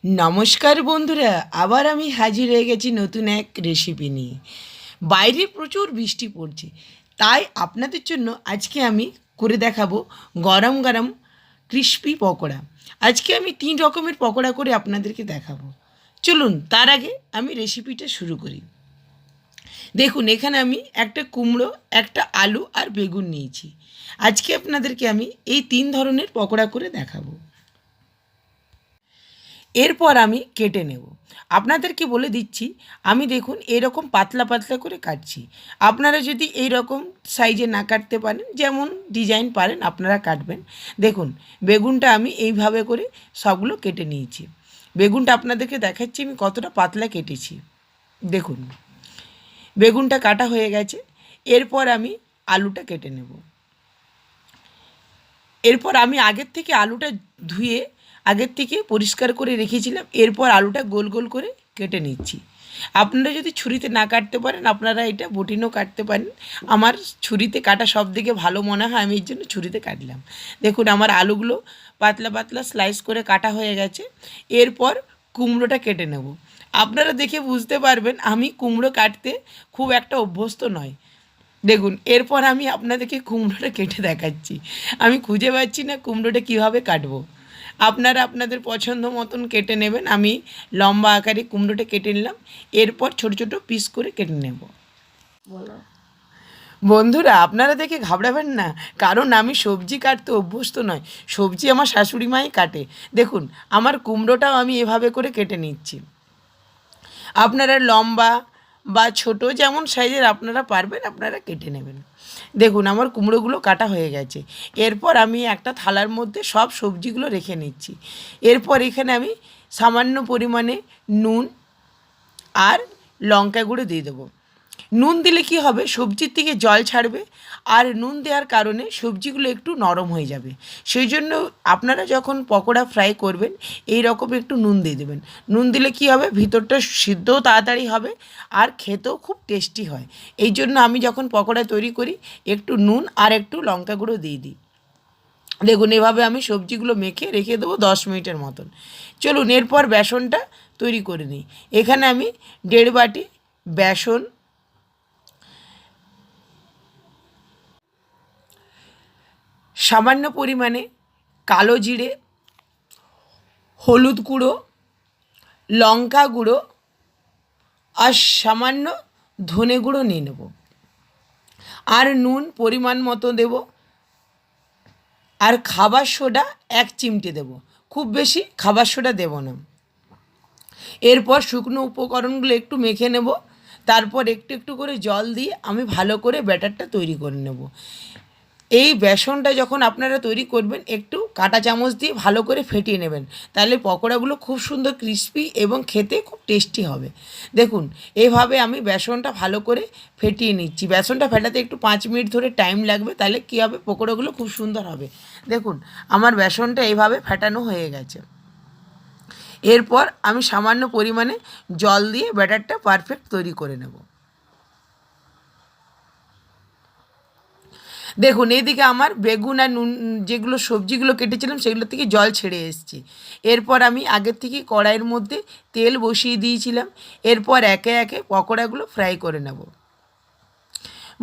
নমস্কার বন্ধুরা, আবার আমি হাজির হয়ে গেছি নতুন এক রেসিপি নিয়ে। বাইরে প্রচুর বৃষ্টি পড়ছে, তাই আপনাদের জন্য আজকে আমি করে দেখাবো গরম গরম ক্রিস্পি পকোড়া। আজকে আমি 3 রকমের পকোড়া করে আপনাদেরকে দেখাবো। চলুন তার আগে আমি রেসিপিটা শুরু করি। দেখুন, এখানে আমি একটা কুমড়ো, একটা আলু আর বেগুন নিয়েছি। আজকে আপনাদেরকে আমি এই 3 ধরনের পকোড়া করে দেখাবো। এরপর আমি কেটে নেব। আপনাদেরকে বলে দিচ্ছি, আমি দেখুন এরকম পাতলা পাতলা করে কাটছি। আপনারা যদি এই রকম সাইজে না কাটতে পারেন, যেমন ডিজাইন পারেন আপনারা কাটবেন। দেখুন, বেগুনটা আমি এইভাবে করে সবগুলো কেটে নিয়েছি। বেগুনটা আপনাদেরকে দেখাচ্ছি আমি কতটা পাতলা কেটেছি। দেখুন, বেগুনটা কাটা হয়ে গেছে। এরপর আমি আলুটা কেটে নেব। এরপর আমি আগের থেকে আলুটা ধুয়ে আগের থেকে পরিষ্কার করে রেখেছিলাম। এরপর আলুটা গোল গোল করে কেটে নিচ্ছি। আপনারা যদি ছুরিতে না কাটতে পারেন, আপনারা এটা বটিনও কাটতে পারেন। আমার ছুরিতে কাটা সব থেকে ভালো মনে হয়, আমি এর জন্য ছুরিতে কাটলাম। দেখুন, আমার আলুগুলো পাতলা পাতলা স্লাইস করে কাটা হয়ে গেছে। এরপর কুমড়োটা কেটে নেব। আপনারা দেখে বুঝতে পারবেন আমি কুমড়ো কাটতে খুব একটা অভ্যস্ত নয়। দেখুন, এরপর আমি আপনাদেরকে কুমড়োটা কেটে দেখাচ্ছি। আমি খুঁজে পাচ্ছি না কুমড়োটা কীভাবে কাটবো। আপনারা আপনাদের পছন্দ মতন কেটে নেবেন। আমি লম্বা আকারে কুমড়োটা কেটে নিলাম। এরপর ছোট ছোট পিস করে কেটে নেব। বলো বন্ধুরা, আপনারা দেখে ঘাবড়াবেন না, কারণ আমি সবজি কাটতে অভ্যস্ত নয়। সবজি আমার শাশুড়ি মাই কাটে। দেখুন, আমার কুমড়োটাও আমি এভাবে করে কেটে নিচ্ছি। আপনারা লম্বা বা ছোট যেমন সাইজের আপনারা পারবেন আপনারা কেটে নেবেন। দেখুন, আমার কুমড়োগুলো কাটা হয়ে গেছে। এরপর আমি একটা থালার মধ্যে সব সবজিগুলো রেখে নিচ্ছি। এরপর এখানে আমি সামান্য পরিমাণে নুন আর লঙ্কা গুঁড়ো দিয়ে দেবো। নুন দিলে কি হবে, সবজির থেকে জল ছাড়বে, আর নুন দেওয়ার কারণে সবজিগুলো একটু নরম হয়ে যাবে। সেই জন্য আপনারা যখন পকোড়া ফ্রাই করবেন এই রকম একটু নুন দিয়ে দেবেন। নুন দিলে কি হবে, ভিতরটা সিদ্ধও তাড়াতাড়ি হবে আর খেতেও খুব টেস্টি হয়। এই জন্য আমি যখন পকোড়া তৈরি করি একটু নুন আর একটু লঙ্কা গুঁড়ো দিয়ে দিই। দেখুন, এভাবে আমি সবজিগুলো মেখে রেখে দেবো 10 মিনিটের মতন। চলুন এরপর বেসনটা তৈরি করে নিই। এখানে আমি 1.5 বাটি বেসন, সামান্য পরিমাণে কালো জিরে, হলুদ গুঁড়ো, লঙ্কা গুঁড়ো আর সামান্য ধনে গুঁড়ো নিয়ে নেব। আর নুন পরিমাণ মতো দেব। আর খাবার সোডা 1 চিমটে দেব, খুব বেশি খাবার সোডা দেব না। এরপর শুকনো উপকরণগুলো একটু মেখে নেব। তারপর একটু একটু করে জল দিয়ে আমি ভালো করে ব্যাটারটা তৈরি করে নেব। এই বেসনটা যখন আপনারা তৈরি করবেন একটু কাঁটা চামচ দিয়ে ভালো করে ফেটিয়ে নেবেন, তাহলে পকোড়াগুলো খুব সুন্দর ক্রিস্পি এবং খেতে খুব টেস্টি হবে। দেখুন, এভাবে আমি বেসনটা ভালো করে ফেটিয়ে নিচ্ছি। বেসনটা ফেটাতে একটু 5 মিনিট ধরে টাইম লাগবে, তাহলে কী হবে, পকোড়াগুলো খুব সুন্দর হবে। দেখুন, আমার বেসনটা এইভাবে ফেটানো হয়ে গেছে। এরপর আমি সামান্য পরিমাণে জল দিয়ে ব্যাটারটা পারফেক্ট তৈরি করে নেব। দেখুন, এইদিকে আমার বেগুন আর নুন যেগুলো সবজিগুলো কেটেছিলাম সেগুলো থেকে জল ছেড়ে এসেছে। এরপর আমি আগের থেকে কড়াইয়ের মধ্যে তেল বসিয়ে দিয়েছিলাম। এরপর একে একে পকোড়াগুলো ফ্রাই করে নেব।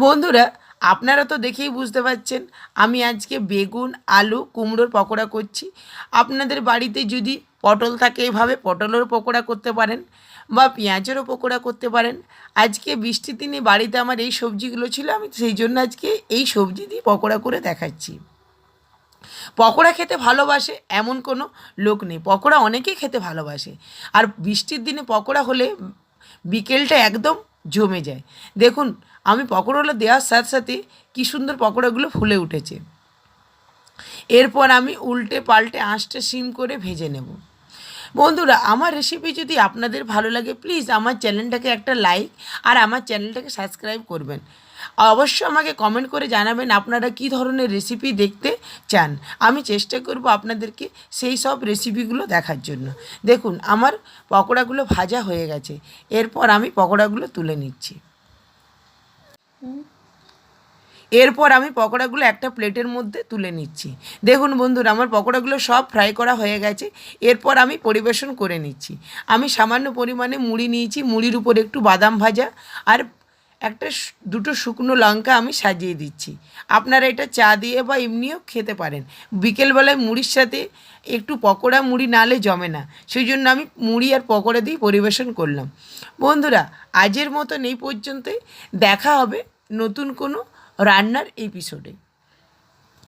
বন্ধুরা, আপনারা তো দেখেই বুঝতে পারছেন আমি আজকে বেগুন, আলু, কুমড়োর পকোড়া করছি। আপনাদের বাড়িতে যদি পটল থাকে এভাবে পটলেরও পকোড়া করতে পারেন বা পেঁয়াজেরও পকোড়া করতে পারেন। আজকে বৃষ্টির দিনে বাড়িতে আমার এই সবজিগুলো ছিল, আমি সেই জন্য আজকে এই সবজি দিয়ে পকোড়া করে দেখাচ্ছি। পকোড়া খেতে ভালোবাসে এমন কোনো লোক নেই, পকোড়া অনেকেই খেতে ভালোবাসে। আর বৃষ্টির দিনে পকোড়া হলে বিকেলটা একদম জমে যায়। দেখুন, আমি পকোড়াগুলো দেওয়ার সাথে সাথে কী সুন্দর পকোড়াগুলো ফুলে উঠেছে। এরপর আমি উল্টে পাল্টে আঁচটা সিম করে ভেজে নেব। বন্ধুরা, আমার রেসিপি যদি আপনাদের ভালো লাগে প্লিজ আমার চ্যানেলটাকে একটা লাইক আর আমার চ্যানেলটাকে সাবস্ক্রাইব করবেন। অবশ্যই আমাকে কমেন্ট করে জানাবেন আপনারা কী ধরনের রেসিপি দেখতে চান। আমি চেষ্টা করব আপনাদেরকে সেই সব রেসিপিগুলো দেখার জন্য। দেখুন, আমার পকোড়াগুলো ভাজা হয়ে গেছে। এরপর আমি পকোড়াগুলো তুলে নিচ্ছি। এরপর আমি পকোড়াগুলো একটা প্লেটের মধ্যে তুলে নিচ্ছি। দেখুন বন্ধুরা, আমার পকোড়াগুলো সব ফ্রাই করা হয়ে গেছে। এরপর আমি পরিবেশন করে নিচ্ছি। আমি সামান্য পরিমাণে মুড়ি নিয়েছি, মুড়ির উপর একটু বাদাম ভাজা আর দুটো শুকনো লঙ্কা আমি সাজিয়ে দিচ্ছি। আপনারা এটা চা দিয়ে বা এমনিও খেতে পারেন। বিকেলবেলায় মুড়ির সাথে একটু পকোড়া মুড়ি নালে জমে না, সেই জন্য আমি মুড়ি আর পকোড়া দিয়ে পরিবেশন করলাম। বন্ধুরা, আজের মতন এই পর্যন্তই। দেখা হবে নতুন কোনো রান্নার এপিসোডে।